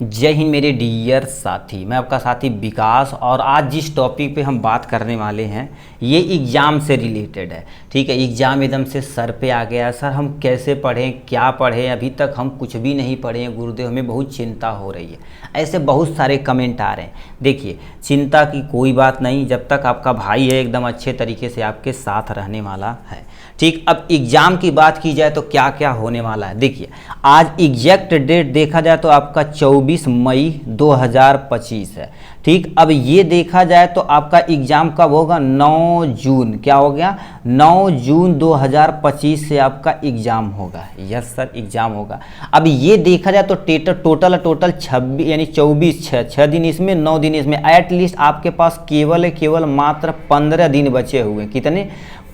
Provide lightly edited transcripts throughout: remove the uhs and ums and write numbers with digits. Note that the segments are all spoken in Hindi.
जय हिंद मेरे डियर साथी, मैं आपका साथी विकास। और आज जिस टॉपिक पे हम बात करने वाले हैं ये एग्ज़ाम से रिलेटेड है। ठीक है, एग्ज़ाम एकदम से सर पे आ गया। सर हम कैसे पढ़ें, क्या पढ़ें, अभी तक हम कुछ भी नहीं पढ़े हैं गुरुदेव, हमें बहुत चिंता हो रही है। ऐसे बहुत सारे कमेंट आ रहे हैं। देखिए, चिंता की कोई बात नहीं, जब तक आपका भाई है एकदम अच्छे तरीके से आपके साथ रहने वाला है। ठीक, अब एग्ज़ाम की बात की जाए तो क्या क्या होने वाला है। देखिए, आज एग्जैक्ट डेट देखा जाए तो आपका 24 मई 2025 है। ठीक, अब ये देखा जाए तो आपका एग्ज़ाम कब होगा, 9 जून। क्या हो गया, 9 जून 2025 से आपका एग्ज़ाम होगा। यस सर, एग्ज़ाम होगा। अब ये देखा जाए तो टोटल 26 यानी 24 छः दिन इसमें, 9 दिन इसमें, एटलीस्ट आपके पास केवल मात्र 15 दिन बचे हुए। कितने,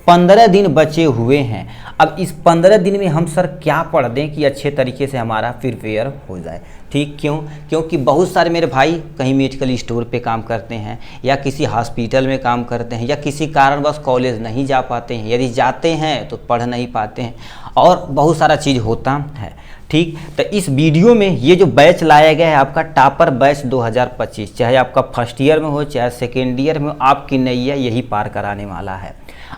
15 दिन बचे हुए हैं। अब इस 15 दिन में हम सर क्या पढ़ दें कि अच्छे तरीके से हमारा प्रिपेयर हो जाए। ठीक, क्योंकि बहुत सारे मेरे भाई कहीं मेडिकल स्टोर पे काम करते हैं या किसी हॉस्पिटल में काम करते हैं या किसी कारणवश कॉलेज नहीं जा पाते हैं, यदि जाते हैं तो पढ़ नहीं पाते हैं और बहुत सारा चीज़ होता है। ठीक, तो इस वीडियो में ये जो बैच लाया गया है आपका टॉपर बैच 2025, चाहे आपका फर्स्ट ईयर में हो चाहे सेकेंड ईयर में हो, आपकी नैया यही पार कराने वाला है।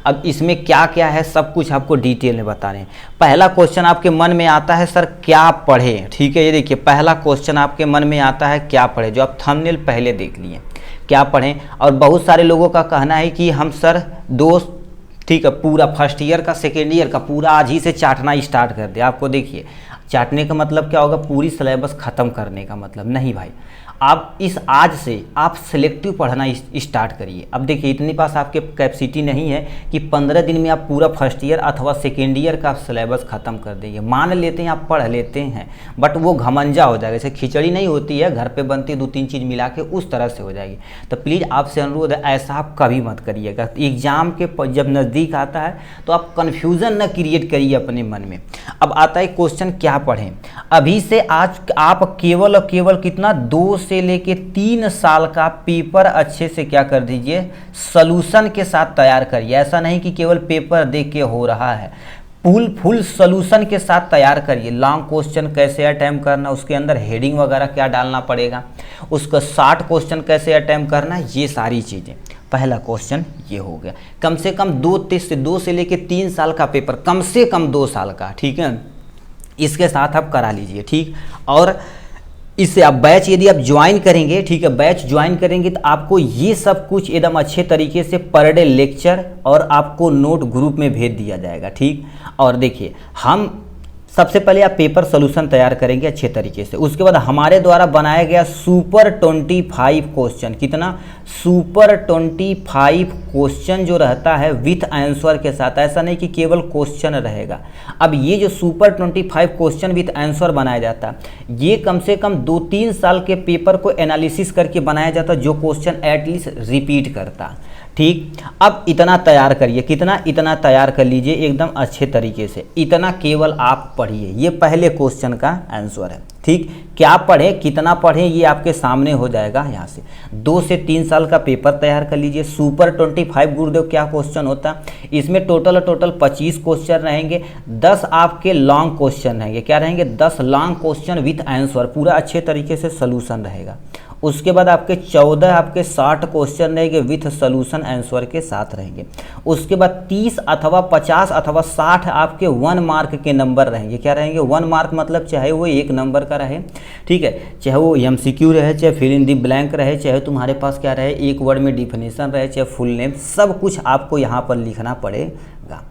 अब इसमें क्या क्या है सब कुछ आपको डिटेल में बता रहे हैं। पहला क्वेश्चन आपके मन में आता है सर क्या पढ़ें। ठीक है, ये देखिए पहला क्वेश्चन आपके मन में आता है क्या पढ़ें, जो आप थंबनेल पहले देख लिए, क्या पढ़ें। और बहुत सारे लोगों का कहना है कि हम सर दोस्त, ठीक है, पूरा फर्स्ट ईयर का सेकेंड ईयर का पूरा आज ही से चाटना स्टार्ट कर दे। आपको देखिए, चाटने का मतलब क्या होगा, पूरी सिलेबस ख़त्म करने का मतलब नहीं भाई। आप इस आज से आप सिलेक्टिव पढ़ना स्टार्ट करिए। अब देखिए, इतने पास आपके कैपेसिटी नहीं है कि 15 दिन में आप पूरा फर्स्ट ईयर अथवा सेकेंड ईयर का सिलेबस ख़त्म कर देंगे। मान लेते हैं आप पढ़ लेते हैं, बट वो घमंजा हो जाएगा। जैसे खिचड़ी नहीं होती है घर पे बनती, 2-3 चीज़ मिला के उस तरह से हो जाएगी। तो प्लीज़ आपसे अनुरोध है, ऐसा आप कभी मत करिएगा। एग्ज़ाम के जब नज़दीक आता है तो आप कन्फ्यूज़न न क्रिएट करिए अपने मन में। अब आता है क्वेश्चन क्या पढ़ें। अभी से आज आप केवल और केवल कितना, 2 से लेके 3 साल का पेपर अच्छे से क्या कर दीजिए, सॉल्यूशन के साथ तैयार करिए। ऐसा नहीं कि केवल पेपर देख के हो रहा है, फुल सॉल्यूशन के साथ तैयार करिए। लॉन्ग क्वेश्चन कैसे अटेम्प्ट करना, उसके अंदर हेडिंग वगैरह क्या डालना पड़ेगा, उसका शॉर्ट क्वेश्चन कैसे अटेम्प्ट करना, ये सारी चीज़ें। पहला क्वेश्चन ये हो गया। कम से कम 2 से लेके 3 साल का पेपर, कम से कम 2 साल का, ठीक है, इसके साथ आप करा लीजिए। ठीक, और इससे आप बैच यदि आप ज्वाइन करेंगे, ठीक है, बैच ज्वाइन करेंगे तो आपको ये सब कुछ एकदम अच्छे तरीके से पर डे लेक्चर और आपको नोट ग्रुप में भेज दिया जाएगा। ठीक, और देखिए, हम सबसे पहले आप पेपर सॉल्यूशन तैयार करेंगे अच्छे तरीके से। उसके बाद हमारे द्वारा बनाया गया सुपर 25 क्वेश्चन, कितना, सुपर 25 क्वेश्चन जो रहता है विथ आंसर के साथ। ऐसा नहीं कि केवल क्वेश्चन रहेगा। अब ये जो सुपर 25 क्वेश्चन विथ आंसर बनाया जाता है, ये कम से कम 2-3 साल के पेपर को एनालिसिस करके बनाया जाता है, जो क्वेश्चन एटलीस्ट रिपीट करता। ठीक, अब इतना तैयार करिए, कितना, इतना तैयार कर लीजिए एकदम अच्छे तरीके से। इतना केवल आप पढ़िए, ये पहले क्वेश्चन का आंसर है। ठीक, क्या पढ़ें, कितना पढ़ें, ये आपके सामने हो जाएगा। यहाँ से 2 से 3 साल का पेपर तैयार कर लीजिए। सुपर 25 गुरुदेव क्या क्वेश्चन होता है, इसमें टोटल 25 क्वेश्चन रहेंगे। 10 आपके लॉन्ग क्वेश्चन रहेंगे। क्या रहेंगे, 10 लॉन्ग क्वेश्चन विथ आंसर, पूरा अच्छे तरीके से सोल्यूशन रहेगा। उसके बाद आपके 14 आपके शॉर्ट क्वेश्चन रहेंगे विथ सोल्यूशन आंसर के साथ रहेंगे। उसके बाद 30 अथवा 50 अथवा 60 आपके 1 मार्क के नंबर रहेंगे। क्या रहेंगे, 1 मार्क मतलब चाहे वो 1 नंबर का रहे, ठीक है, चाहे वो MCQ रहे, चाहे फिल इन दी ब्लैंक रहे, चाहे तुम्हारे पास क्या रहे, एक वर्ड में डिफिनेशन रहे, चाहे फुल नेम, सब कुछ आपको यहाँ पर लिखना पड़ेगा।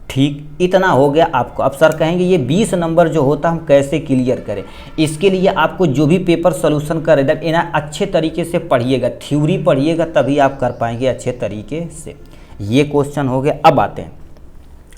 ठीक, इतना हो गया आपको। अब सर कहेंगे ये 20 नंबर जो होता हम कैसे क्लियर करें। इसके लिए आपको जो भी पेपर सॉल्यूशन कर रहे हैं इन्हें अच्छे तरीके से पढ़िएगा, थ्योरी पढ़िएगा, तभी आप कर पाएंगे अच्छे तरीके से। ये क्वेश्चन हो गया। अब आते हैं,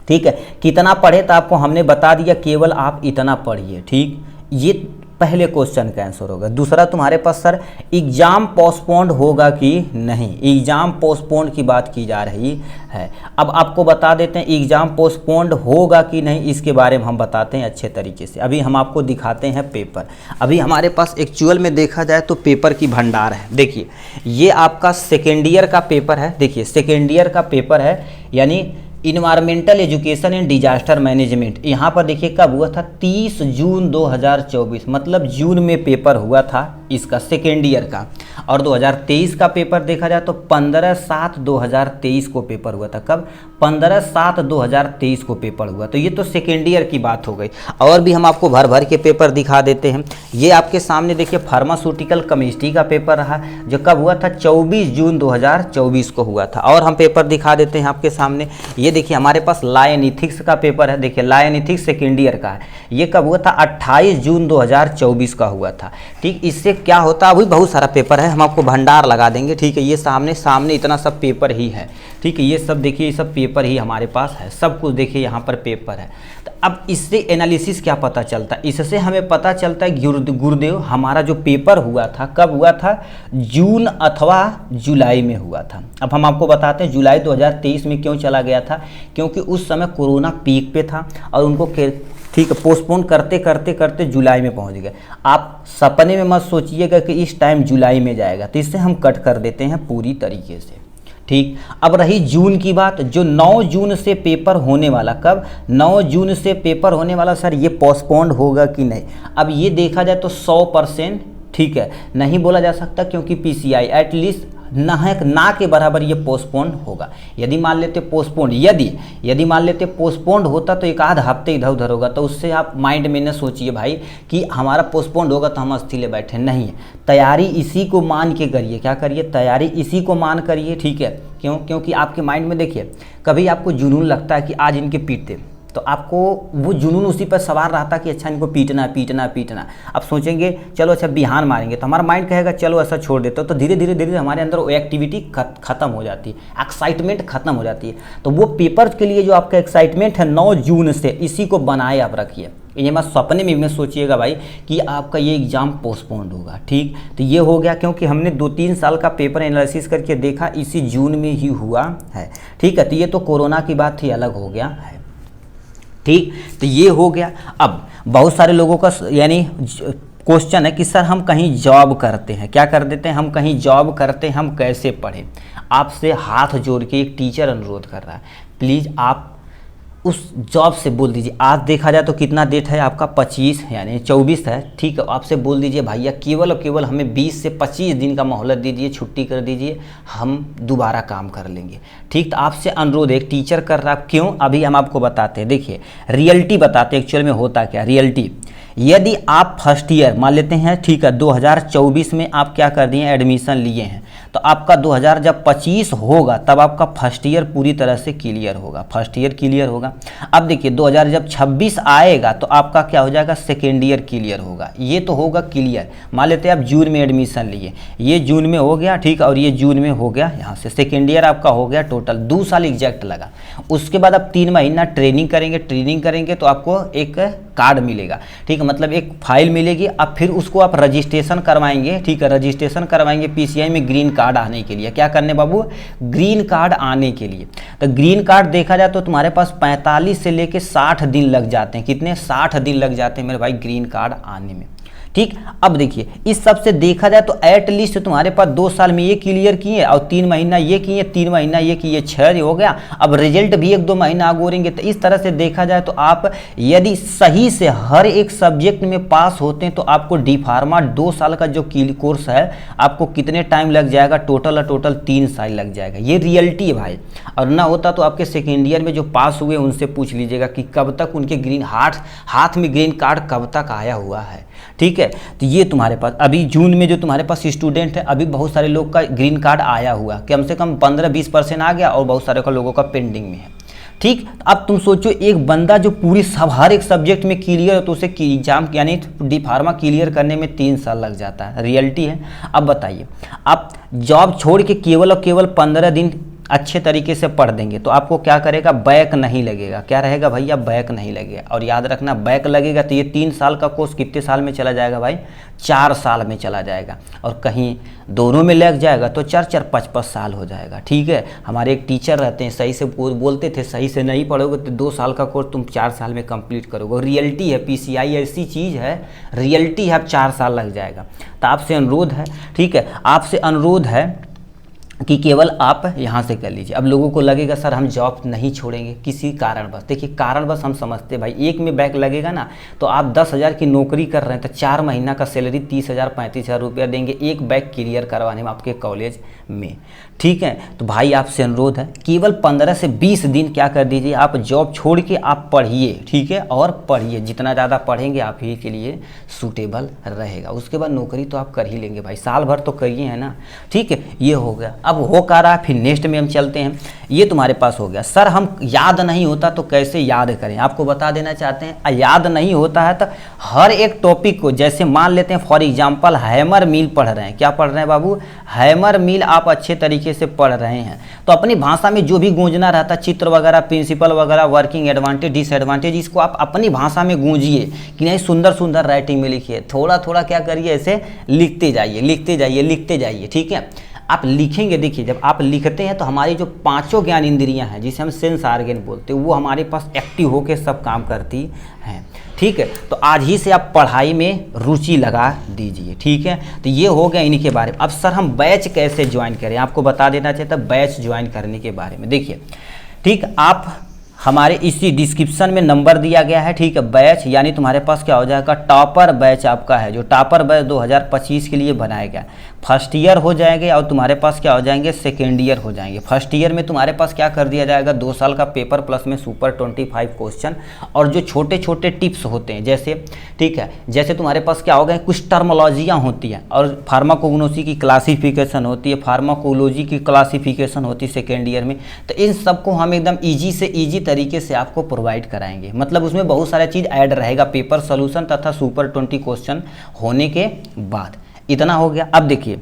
ठीक है, कितना पढ़े तो आपको हमने बता दिया, केवल आप इतना पढ़िए। ठीक, ये पहले क्वेश्चन का आंसर होगा। दूसरा तुम्हारे पास सर एग्ज़ाम पोस्टपोन्ड होगा कि नहीं, एग्ज़ाम पोस्टपोन्ड की बात की जा रही है। अब आपको बता देते हैं एग्ज़ाम पोस्टपोन्ड होगा कि नहीं, इसके बारे में हम बताते हैं अच्छे तरीके से। अभी हम आपको दिखाते हैं पेपर। अभी हमारे पास एक्चुअल में देखा जाए तो पेपर की भंडार है। देखिए, ये आपका सेकेंड ईयर का पेपर है। देखिए, सेकेंड ईयर का पेपर है, यानी environmental education and disaster management, यहाँ पर देखिए कब हुआ था, 30 जून 2024, मतलब जून में पेपर हुआ था इसका सेकेंड ईयर का। और 2023 का पेपर देखा जाए तो 15/7/2023 को पेपर हुआ था। कब? 15/7/2023 को पेपर हुआ। तो ये तो सेकेंड ईयर की बात हो गई। और भी हम आपको भर भर के पेपर दिखा देते हैं। ये आपके सामने देखिए फार्मास्यूटिकल केमिस्ट्री का पेपर रहा, जो कब हुआ था, 24 जून 2024 को हुआ था। और हम पेपर दिखा देते हैं आपके सामने। ये देखिए हमारे पास लॉ एंड इथिक्स का पेपर है। देखिए law and ethics second year का है। ये कब हुआ था? 28 जून 2024 का हुआ था। ठीक, इससे क्या होता है, अभी बहुत सारा पेपर है, हम आपको भंडार लगा देंगे। ठीक है, ये सामने सामने इतना सब पेपर ही है। ठीक है, ये सब देखिए, ये सब पेपर ही हमारे पास है, सब कुछ देखिए यहाँ पर पेपर है। तो अब इससे एनालिसिस क्या पता चलता है? इससे हमें पता चलता है गुरुदेव हमारा जो पेपर हुआ था कब हुआ था? जून अथवा जुलाई में हुआ था। अब हम आपको बताते हैं जुलाई 2023 में क्यों चला गया था, क्योंकि उस समय कोरोना पीक पे था और उनको ठीक है पोस्टपोन करते करते करते जुलाई में पहुंच गए। आप सपने में मत सोचिएगा कि इस टाइम जुलाई में जाएगा, तो इससे हम कट कर देते हैं पूरी तरीके से। ठीक, अब रही जून की बात, जो 9 जून से पेपर होने वाला, कब? 9 जून से पेपर होने वाला। सर ये पोस्टपोन्ड होगा कि नहीं? अब ये देखा जाए तो 100% ठीक है नहीं बोला जा सकता, क्योंकि पीसीआई एटलीस्ट ना के बराबर ये पोस्टपोन्ड होगा। यदि मान लेते पोस्टपोन्ड, यदि मान लेते पोस्टपोन्ड होता तो एक आध हफ्ते इधर उधर होगा, तो उससे आप माइंड में न सोचिए भाई कि हमारा पोस्टपोन्ड होगा तो हम अस्थिले बैठे, नहीं है। तैयारी इसी को मान के करिए, क्या करिए? तैयारी इसी को मान करिए। ठीक है, क्यों? क्योंकि आपके माइंड में देखिए कभी आपको जुनून लगता है कि आज इनके पीटते, तो आपको वो जुनून उसी पर सवार रहता कि अच्छा इनको पीटना पीटना पीटना। अब सोचेंगे चलो अच्छा बिहान मारेंगे, तो हमारा माइंड कहेगा चलो ऐसा छोड़ देते हो, तो धीरे धीरे धीरे हमारे अंदर वो एक्टिविटी खत्म हो जाती है, एक्साइटमेंट खत्म हो जाती है। तो वो पेपर के लिए जो आपका एक्साइटमेंट है 9 जून से, इसी को बनाए आप रखिए। ये मत सपने में भी सोचिएगा भाई कि आपका ये एग्ज़ाम पोस्टपोन्ड होगा। ठीक, तो ये हो गया क्योंकि हमने 2-3 साल का पेपर एनालिसिस करके देखा इसी जून में ही हुआ है। ठीक है, तो ये तो कोरोना की बात ही अलग हो गया है। ठीक, तो ये हो गया। अब बहुत सारे लोगों का यानी क्वेश्चन है कि सर हम कहीं जॉब करते हैं, क्या कर देते हैं, हम कहीं जॉब करते हैं, हम कैसे पढ़ें? आपसे हाथ जोड़ के एक टीचर अनुरोध कर रहा है, प्लीज़ आप उस जॉब से बोल दीजिए। आज देखा जाए तो कितना डेट है आपका? 25 यानी 24 है। ठीक है, आपसे बोल दीजिए भैया केवल और केवल हमें 20 से 25 दिन का मोहलत दीजिए, छुट्टी कर दीजिए, हम दोबारा काम कर लेंगे। ठीक, तो आपसे अनुरोध एक टीचर कर रहा है। क्यों? अभी हम आपको बताते हैं। देखिए रियलिटी बताते हैं एक्चुअल में होता क्या। रियलिटी, यदि आप फर्स्ट ईयर मान लेते हैं, ठीक है 2024 में आप क्या कर दिए, एडमिशन लिए हैं, तो आपका 2025 होगा तब आपका फर्स्ट ईयर पूरी तरह से क्लियर होगा, फर्स्ट ईयर क्लियर होगा। अब देखिए 2026 आएगा तो आपका क्या हो जाएगा, सेकेंड ईयर क्लियर होगा। ये तो होगा क्लियर। मान लेते हैं आप जून में एडमिशन लिए, ये जून में हो गया, ठीक, और ये जून में हो गया, यहाँ से सेकेंड ईयर आपका हो गया टोटल 2 साल एग्जैक्ट लगा। उसके बाद आप 3 महीना ट्रेनिंग करेंगे तो आपको एक कार्ड मिलेगा। ठीक है, मतलब एक फाइल मिलेगी। अब फिर उसको आप रजिस्ट्रेशन करवाएंगे। ठीक है, रजिस्ट्रेशन करवाएंगे पीसीआई में ग्रीन कार्ड आने के लिए। क्या करने बाबू? ग्रीन कार्ड आने के लिए। तो ग्रीन कार्ड देखा जाए तो तुम्हारे पास 45 से लेके 60 दिन लग जाते हैं। कितने? 60 दिन लग जाते हैं मेरे भाई ग्रीन कार्ड आने में। ठीक, अब देखिए इस सब से देखा जाए तो एट लीस्ट तुम्हारे पास 2 साल में ये क्लियर किए और 3 महीना ये किए, 3 महीना ये किए, 6 हो गया। अब रिजल्ट भी 1-2 महीना आगोरेंगे। तो इस तरह से देखा जाए तो आप यदि सही से हर एक सब्जेक्ट में पास होते हैं तो आपको डी फार्मा 2 साल का जो कोर्स है आपको कितने टाइम लग जाएगा? टोटल 3 साल लग जाएगा। ये रियलिटी है भाई। और ना होता तो आपके सेकेंड ईयर में जो पास हुए उनसे पूछ लीजिएगा कि कब तक उनके ग्रीन हाथ में ग्रीन कार्ड कब तक आया हुआ है। ठीक है, तो ये तुम्हारे पास अभी जून में जो तुम्हारे पास स्टूडेंट है, अभी बहुत सारे लोग का ग्रीन कार्ड आया हुआ, कम से कम 15-20% आ गया और बहुत सारे का लोगों का पेंडिंग में है। ठीक, अब तुम सोचो एक बंदा जो पूरी हर एक सब्जेक्ट में क्लियर है तो उसे एग्जाम यानी डी फार्मा क्लियर करने में 3 साल लग जाता है। रियलिटी है। अब बताइए आप जॉब छोड़ के केवल और केवल 15 दिन अच्छे तरीके से पढ़ देंगे तो आपको क्या करेगा? बैक नहीं लगेगा। क्या रहेगा भैया? बैक नहीं लगेगा। और याद रखना बैक लगेगा तो ये 3 साल का कोर्स कितने साल में चला जाएगा भाई? 4 साल में चला जाएगा। और कहीं दोनों में लग जाएगा तो 4-4, 5-5 साल हो जाएगा। ठीक है, हमारे एक टीचर रहते हैं सही से बोलते थे, सही से नहीं पढ़ोगे तो 2 साल का कोर्स तुम 4 साल में कंप्लीट करोगे। रियलिटी है, पीसीआई ऐसी चीज़ है, रियलिटी है, अब 4 साल लग जाएगा। तो आपसे अनुरोध है, ठीक है, आपसे अनुरोध है कि केवल आप यहाँ से कर लीजिए। अब लोगों को लगेगा सर हम जॉब नहीं छोड़ेंगे किसी कारणवश। देखिए कारणवश हम समझते हैं भाई, एक में बैक लगेगा ना तो आप 10,000 की नौकरी कर रहे हैं तो 4 महीना का सैलरी 30,000 35,000 रुपया देंगे एक बैक क्लियर करवाने में आपके कॉलेज में। ठीक है, तो भाई आपसे अनुरोध है केवल 15 से 20 दिन क्या कर दीजिए, आप जॉब छोड़ के आप पढ़िए। ठीक है, और पढ़िए, जितना ज़्यादा पढ़ेंगे आप ही के लिए सूटेबल रहेगा। उसके बाद नौकरी तो आप कर ही लेंगे भाई, साल भर तो करिए है ना। ठीक है, ये हो गया। अब हो का रहा, फिर नेक्स्ट में हम चलते हैं। ये तुम्हारे पास हो गया। सर हम याद नहीं होता तो कैसे याद करें, आपको बता देना चाहते हैं। याद नहीं होता है तो हर एक टॉपिक को, जैसे मान लेते हैं फॉर एग्जांपल हैमर मिल पढ़ रहे हैं, क्या पढ़ रहे हैं बाबू, हैमर मिल आप अच्छे तरीके से पढ़ रहे हैं तो अपनी भाषा में जो भी गूंजना रहता है, चित्र वगैरह, प्रिंसिपल वगैरह, वर्किंग एडवांटेज डिसएडवांटेज, इसको आप अपनी भाषा में गूंजिए कि नहीं, सुंदर सुंदर राइटिंग में लिखिए। थोड़ा थोड़ा क्या करिए, ऐसे लिखते जाइए लिखते जाइए लिखते जाइए। ठीक है, आप लिखेंगे, देखिए जब आप लिखते हैं तो हमारी जो 5 ज्ञान इंद्रियां हैं जिसे हम सेंस ऑर्गन बोलते हैं वो हमारे पास एक्टिव होकर सब काम करती हैं। ठीक है, तो आज ही से आप पढ़ाई में रुचि लगा दीजिए। ठीक है, तो ये हो गया इन्हीं के बारे में। अब सर हम बैच कैसे ज्वाइन करें, आपको बता देना चाहिए था बैच ज्वाइन करने के बारे में। देखिए ठीक, आप हमारे इसी डिस्क्रिप्शन में नंबर दिया गया है। ठीक है, बैच यानी तुम्हारे पास क्या हो जाएगा, टॉपर बैच आपका है, जो टॉपर बैच 2025 के लिए बनाया गया। फर्स्ट ईयर हो जाएंगे और तुम्हारे पास क्या हो जाएंगे, सेकेंड ईयर हो जाएंगे। फर्स्ट ईयर में तुम्हारे पास क्या कर दिया जाएगा, 2 साल का पेपर प्लस में सुपर 25 क्वेश्चन और जो छोटे छोटे टिप्स होते हैं, जैसे ठीक है, जैसे तुम्हारे पास क्या हो गया, कुछ टर्मोलॉजियाँ होती हैं और फार्माकोग्नोसी की क्लासिफिकेशन होती है, फार्माकोलॉजी की क्लासिफिकेशन होती है सेकेंड ईयर में। तो इन सबको हम एकदम ईजी से ईजी तरीके से आपको प्रोवाइड कराएंगे। मतलब उसमें बहुत सारा चीज़ ऐड रहेगा, पेपर सोल्यूशन तथा सुपर 20 क्वेश्चन होने के बाद। इतना हो गया। अब देखिए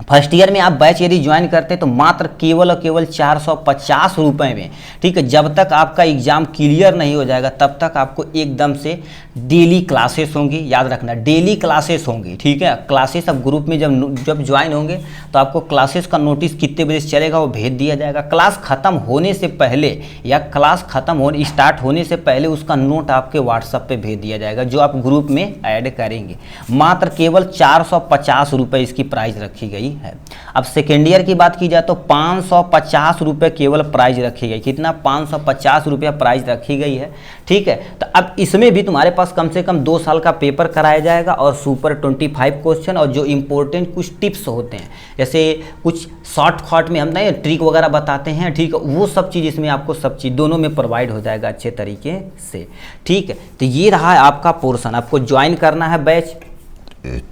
फर्स्ट ईयर में आप बैच यदि ज्वाइन करते हैं तो मात्र केवल और केवल 450 रुपये में, ठीक है, जब तक आपका एग्जाम क्लियर नहीं हो जाएगा तब तक आपको एकदम से डेली क्लासेस होंगी। याद रखना डेली क्लासेस होंगी। ठीक है, क्लासेस अब ग्रुप में जब ज्वाइन होंगे तो आपको क्लासेस का नोटिस कितने बजे से चलेगा वो भेज दिया जाएगा। क्लास ख़त्म होने से पहले या क्लास ख़त्म होने स्टार्ट होने से पहले उसका नोट आपके व्हाट्सएप पे भेज दिया जाएगा जो आप ग्रुप में ऐड करेंगे। मात्र केवल 450 रुपये इसकी प्राइस रखी गई है। अब सेकेंड ईयर की बात की जाए तो 550 रुपये केवल प्राइस रखी गई। कितना, 550 रुपया प्राइस रखी गई है। ठीक है, तो अब इसमें भी तुम्हारे पास कम से कम 2 साल का पेपर कराया जाएगा और सुपर 25 क्वेश्चन और जो इंपॉर्टेंट कुछ टिप्स होते हैं, जैसे कुछ शॉर्टकट में हम नहीं ट्रिक वगैरह बताते हैं। ठीक है, वो सब चीज़ इसमें आपको सब चीज़ दोनों में प्रोवाइड हो जाएगा अच्छे तरीके से। ठीक है, तो ये रहा है आपका पोर्शन। आपको ज्वाइन करना है बैच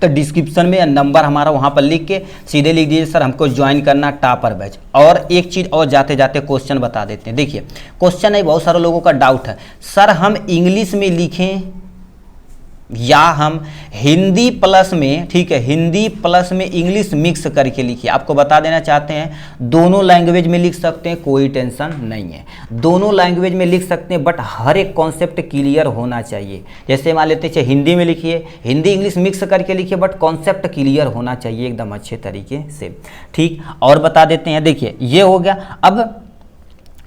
तो डिस्क्रिप्शन में नंबर हमारा वहाँ पर लिख के सीधे लिख दीजिए सर हमको ज्वाइन करना टॉपर बैच। और एक चीज़ और जाते जाते क्वेश्चन बता देते हैं। देखिए क्वेश्चन है, बहुत सारे लोगों का डाउट है, सर हम इंग्लिश में लिखें या हम हिंदी प्लस में, ठीक है, हिंदी प्लस में इंग्लिश मिक्स करके लिखिए। आपको बता देना चाहते हैं दोनों लैंग्वेज में लिख सकते हैं, कोई टेंशन नहीं है, दोनों लैंग्वेज में लिख सकते हैं, बट हर एक कॉन्सेप्ट क्लियर होना चाहिए। जैसे मान लेते हैं हिंदी में लिखिए, हिंदी इंग्लिश मिक्स करके लिखिए, बट कॉन्सेप्ट क्लियर होना चाहिए एकदम अच्छे तरीके से। ठीक, और बता देते हैं, देखिए ये हो गया। अब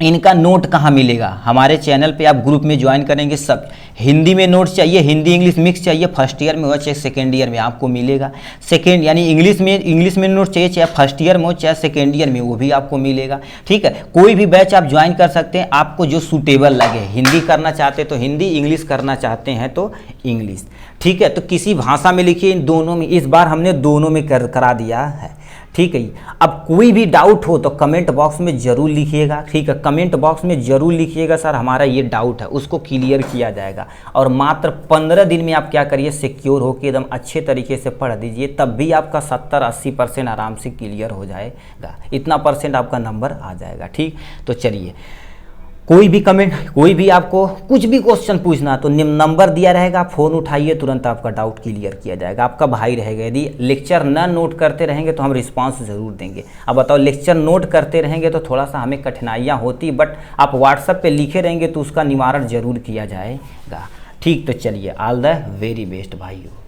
इनका नोट कहाँ मिलेगा, हमारे चैनल पे आप ग्रुप में ज्वाइन करेंगे सब हिंदी में नोट चाहिए, हिंदी इंग्लिश मिक्स चाहिए, फर्स्ट ईयर में हो चाहे सेकेंड ईयर में आपको मिलेगा। सेकेंड यानी इंग्लिश में नोट चाहिए चाहे फर्स्ट ईयर में हो चाहे सेकेंड ईयर में, वो भी आपको मिलेगा। ठीक है, कोई भी बैच आप ज्वाइन कर सकते हैं आपको जो सूटेबल लगे। हिंदी करना चाहते तो हिंदी, इंग्लिश करना चाहते हैं तो इंग्लिश। ठीक है, तो किसी भाषा में लिखिए, इन दोनों में, इस बार हमने दोनों में करा दिया है। ठीक है, अब कोई भी डाउट हो तो कमेंट बॉक्स में ज़रूर लिखिएगा। ठीक है, कमेंट बॉक्स में ज़रूर लिखिएगा सर हमारा ये डाउट है, उसको क्लियर किया जाएगा। और मात्र 15 दिन में आप क्या करिए, सिक्योर होकर एकदम अच्छे तरीके से पढ़ दीजिए, तब भी आपका 70-80% आराम से क्लियर हो जाएगा। इतना परसेंट आपका नंबर आ जाएगा। ठीक, तो चलिए कोई भी कमेंट, कोई भी आपको कुछ भी क्वेश्चन पूछना तो नंबर दिया रहेगा, फ़ोन उठाइए, तुरंत आपका डाउट क्लियर किया जाएगा। आपका भाई रहेगा। यदि लेक्चर ना नोट करते रहेंगे तो हम रिस्पांस ज़रूर देंगे। अब बताओ लेक्चर नोट करते रहेंगे तो थोड़ा सा हमें कठिनाइयाँ होती, बट आप व्हाट्सएप पे लिखे रहेंगे तो उसका निवारण ज़रूर किया जाएगा। ठीक, तो चलिए ऑल द वेरी बेस्ट भाइयों।